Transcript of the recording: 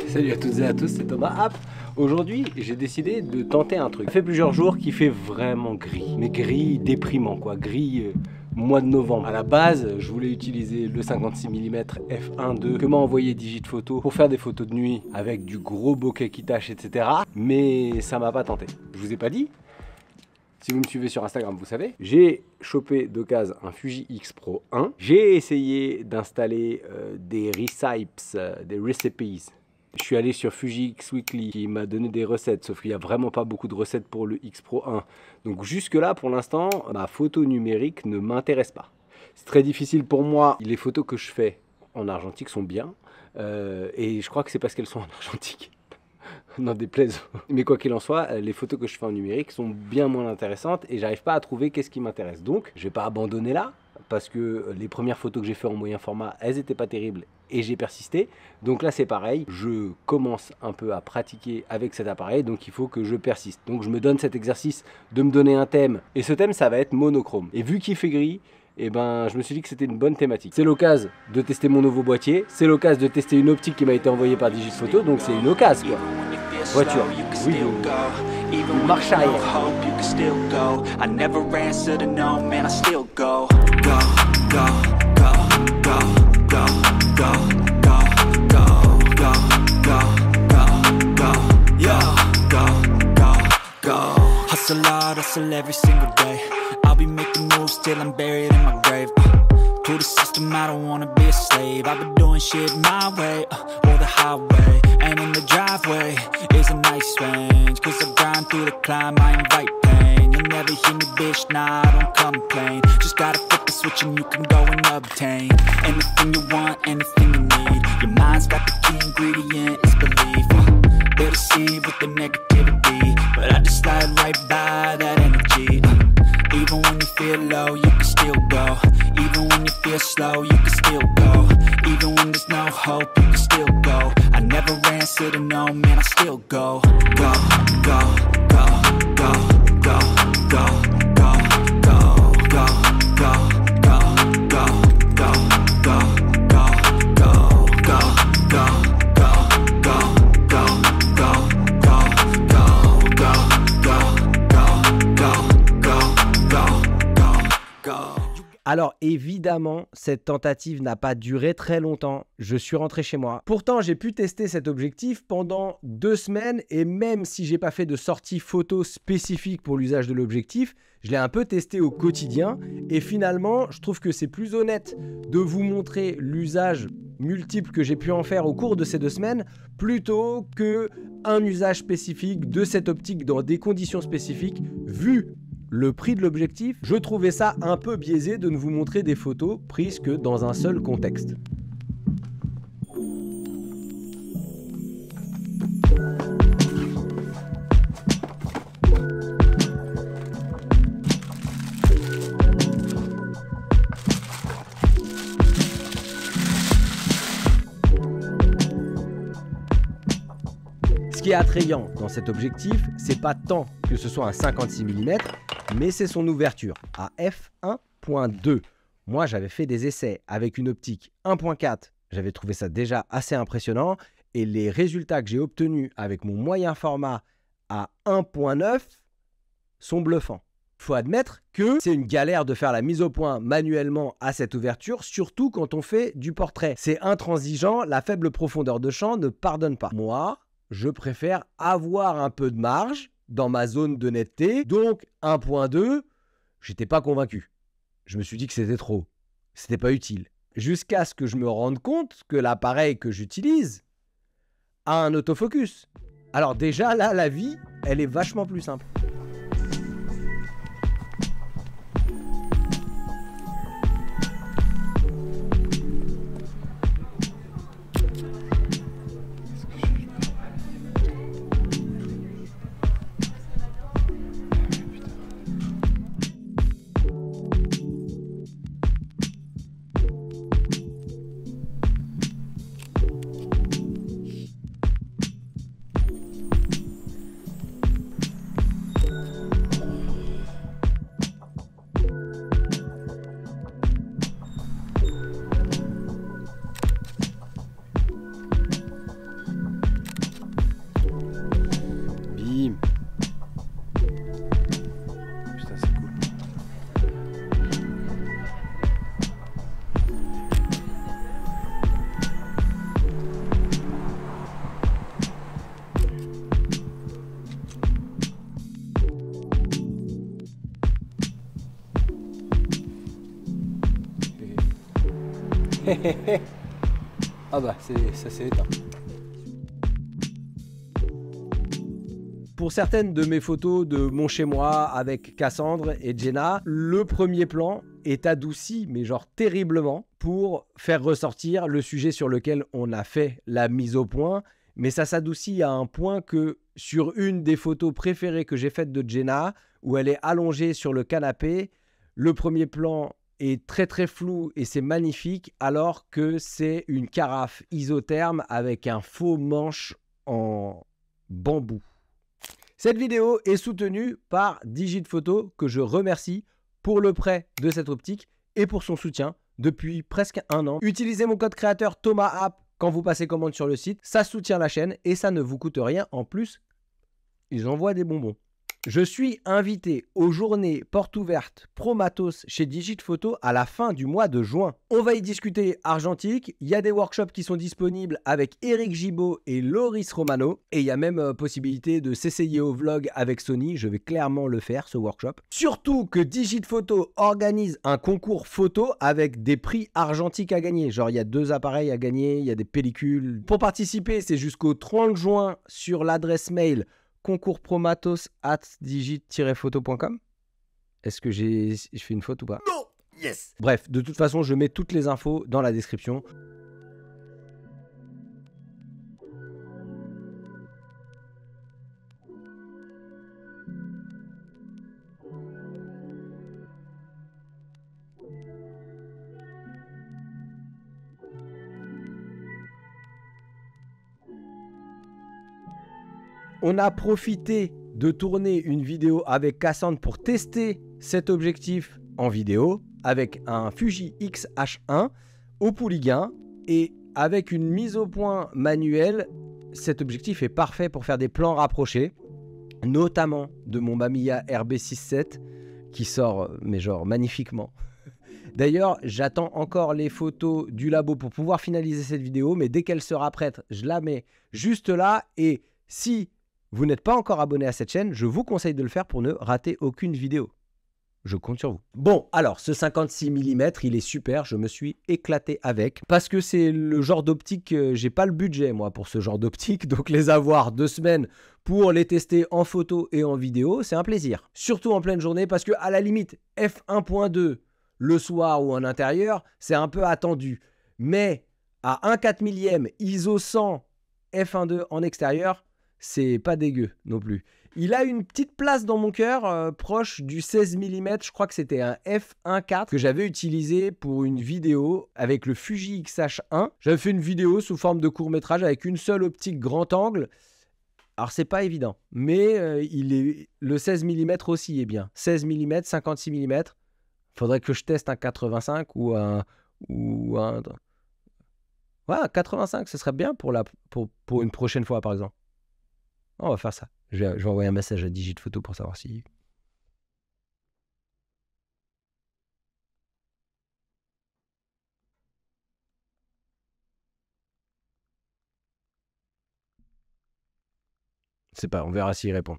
Salut à toutes et à tous, c'est Thomas. Aujourd'hui, j'ai décidé de tenter un truc. Ça fait plusieurs jours qu'il fait vraiment gris, mais gris déprimant quoi, gris mois de novembre. À la base, je voulais utiliser le 56 mm f1.2 que m'a envoyé Digiphoto pour faire des photos de nuit avec du gros bokeh qui tâche, etc. Mais ça m'a pas tenté. Je vous ai pas dit. Si vous me suivez sur Instagram, vous savez. J'ai chopé d'occasion un Fuji X Pro 1. J'ai essayé d'installer des recipes. Je suis allé sur Fuji X Weekly qui m'a donné des recettes, sauf qu'il n'y a vraiment pas beaucoup de recettes pour le X Pro 1. Donc jusque là, pour l'instant, ma photo numérique ne m'intéresse pas. C'est très difficile pour moi. Les photos que je fais en argentique sont bien. Et je crois que c'est parce qu'elles sont en argentique. N'en déplaise. Mais quoi qu'il en soit, les photos que je fais en numérique sont bien moins intéressantes et j'arrive pas à trouver qu'est-ce qui m'intéresse. Donc, je vais pas abandonner là parce que les premières photos que j'ai fait en moyen format, elles étaient pas terribles et j'ai persisté. Donc là, c'est pareil. Je commence un peu à pratiquer avec cet appareil, donc il faut que je persiste. Donc je me donne cet exercice de me donner un thème et ce thème, ça va être monochrome. Et vu qu'il fait gris, et ben, je me suis dit que c'était une bonne thématique. C'est l'occasion de tester mon nouveau boîtier, c'est l'occasion de tester une optique qui m'a été envoyée par Digiphoto, donc c'est une occasion quoi. Voiture, oui, une marche arrière. Hustle hard, hustle every single day. I'll be making moves till I'm buried in my grave. To the system, I don't wanna be a slave. I've been doing shit my way, or the highway. And in the driveway is a nice range. Cause I grind through the climb, I invite pain. You'll never hear me, bitch, nah, I don't complain. Just gotta flip the switch and you can go and obtain anything you want, anything you need. Your mind's got the key ingredient, it's belief. They'll deceive with the negativity, but I just slide right by that energy. Even when you feel low, you can still go. Even when you feel slow, you can still go. Even when there's no hope, you can still go. I never answer to no, man, I still go. Go, go, go, go, go, go, go, go, go, go, go, go, go, go, go, go, go, go. Alors évidemment, cette tentative n'a pas duré très longtemps. Je suis rentré chez moi. Pourtant, j'ai pu tester cet objectif pendant 2 semaines et même si j'ai pas fait de sortie photo spécifique pour l'usage de l'objectif, je l'ai un peu testé au quotidien et finalement, je trouve que c'est plus honnête de vous montrer l'usage multiple que j'ai pu en faire au cours de ces 2 semaines plutôt qu'un usage spécifique de cette optique dans des conditions spécifiques vu le prix de l'objectif. Je trouvais ça un peu biaisé de ne vous montrer des photos prises que dans un seul contexte. Ce qui est attrayant dans cet objectif, c'est pas tant que ce soit un 56 mm, mais c'est son ouverture à f1.2. Moi, j'avais fait des essais avec une optique 1.4. J'avais trouvé ça déjà assez impressionnant. Et les résultats que j'ai obtenus avec mon moyen format à 1.9 sont bluffants. Il faut admettre que c'est une galère de faire la mise au point manuellement à cette ouverture, surtout quand on fait du portrait. C'est intransigeant, la faible profondeur de champ ne pardonne pas. Moi, je préfère avoir un peu de marge dans ma zone de netteté. Donc 1.2, j'étais pas convaincu. Je me suis dit que c'était trop. C'était pas utile. Jusqu'à ce que je me rende compte que l'appareil que j'utilise a un autofocus. Alors déjà là, la vie, elle est vachement plus simple. Ah bah, ça s'est éteint. Pour certaines de mes photos de mon chez-moi avec Cassandre et Jenna, le premier plan est adouci, mais genre terriblement, pour faire ressortir le sujet sur lequel on a fait la mise au point. Mais ça s'adoucit à un point que sur une des photos préférées que j'ai faites de Jenna, où elle est allongée sur le canapé, le premier plan est très très flou et c'est magnifique, alors que c'est une carafe isotherme avec un faux manche en bambou. Cette vidéo est soutenue par Digitphoto, que je remercie pour le prêt de cette optique et pour son soutien depuis presque 1 an. Utilisez mon code créateur ThomasApp quand vous passez commande sur le site. Ça soutient la chaîne et ça ne vous coûte rien. En plus, ils envoient des bonbons. Je suis invité aux journées portes ouvertes Promatos chez Digitphoto à la fin du mois de juin. On va y discuter argentique. Il y a des workshops qui sont disponibles avec Eric Gibaud et Loris Romano. Et il y a même possibilité de s'essayer au vlog avec Sony. Je vais clairement le faire, ce workshop. Surtout que Digitphoto organise un concours photo avec des prix argentiques à gagner. Genre, il y a 2 appareils à gagner, il y a des pellicules. Pour participer, c'est jusqu'au 30 juin sur l'adresse mail concourpromatos@digit-photo.com. Est-ce que je fais une faute ou pas? Non. Yes. Bref, de toute façon, je mets toutes les infos dans la description. On a profité de tourner une vidéo avec Cassandre pour tester cet objectif en vidéo avec un Fuji X-H1 au Pouliguen, et avec une mise au point manuelle, cet objectif est parfait pour faire des plans rapprochés, notamment de mon Mamiya RB67 qui sort mais genre magnifiquement. D'ailleurs, j'attends encore les photos du labo pour pouvoir finaliser cette vidéo, mais dès qu'elle sera prête, je la mets juste là. Et si vous n'êtes pas encore abonné à cette chaîne, je vous conseille de le faire pour ne rater aucune vidéo. Je compte sur vous. Bon, alors, ce 56 mm, il est super. Je me suis éclaté avec. Parce que c'est le genre d'optique, j'ai pas le budget, moi, pour ce genre d'optique. Donc, les avoir 2 semaines pour les tester en photo et en vidéo, c'est un plaisir. Surtout en pleine journée, parce que à la limite, f1.2 le soir ou en intérieur, c'est un peu attendu. Mais à 1/4 millième, ISO 100, f1.2 en extérieur, c'est pas dégueu non plus. Il a une petite place dans mon cœur, proche du 16 mm. Je crois que c'était un f1.4 que j'avais utilisé pour une vidéo avec le Fuji X-H1. J'avais fait une vidéo sous forme de court-métrage avec une seule optique grand angle. Alors, c'est pas évident, mais le 16 mm aussi est bien. 16 mm, 56 mm. Faudrait que je teste un 85 ou un... Ouais, un 85, ce serait bien pour une prochaine fois, par exemple. On va faire ça. Je vais envoyer un message à Digitphoto pour savoir si... C'est pas, on verra s'il répond.